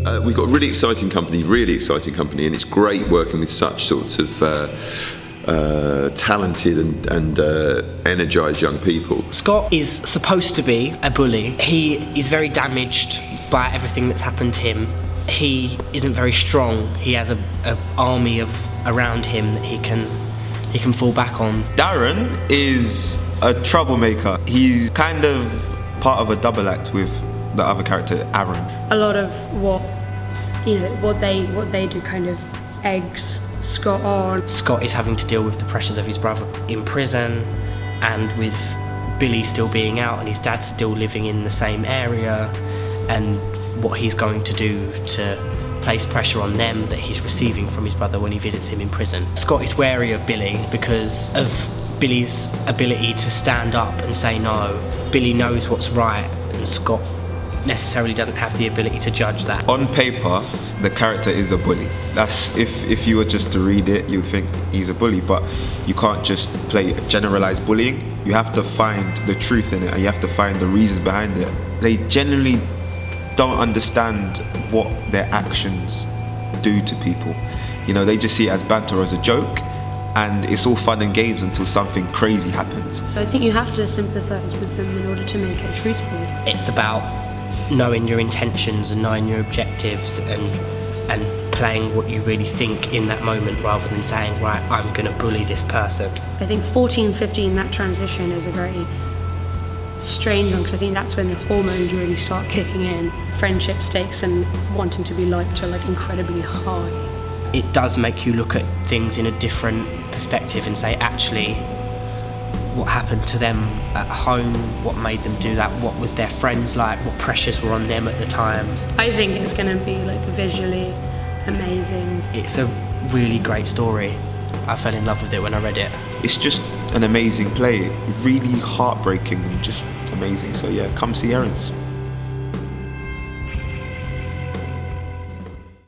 We've got a really exciting company, and it's great working with such sorts of talented and energised young people. Scott is supposed to be a bully. He is very damaged by everything that's happened to him. He isn't very strong. He has an army around him that he can fall back on. Darren is a troublemaker. He's kind of part of a double act with the other character, Aaron. A lot of what they do kind of eggs Scott on. Scott is having to deal with the pressures of his brother in prison, and with Billy still being out and his dad still living in the same area, and what he's going to do to place pressure on them that he's receiving from his brother when he visits him in prison. Scott is wary of Billy because of Billy's ability to stand up and say no. Billy knows what's right, and Scott necessarily doesn't have the ability to judge that. On paper, the character is a bully. That's if you were just to read it, you'd think he's a bully, but you can't just play generalized bullying. You have to find the truth in it, and you have to find the reasons behind it. They generally don't understand what their actions do to people. You know, they just see it as banter or as a joke, and it's all fun and games until something crazy happens. I think you have to sympathise with them in order to make it truthful. It's about knowing your intentions and knowing your objectives and playing what you really think in that moment, rather than saying, right, I'm going to bully this person. I think 14, 15, that transition is a very strange one, because I think that's when the hormones really start kicking in. Friendship stakes and wanting to be liked are like incredibly high. It does make you look at things in a different perspective and say, actually, what happened to them at home, what made them do that, what was their friends like, what pressures were on them at the time. I think it's going to be like visually amazing. It's a really great story. I fell in love with it when I read it. It's just an amazing play, really heartbreaking and just amazing. So yeah, come see Herons.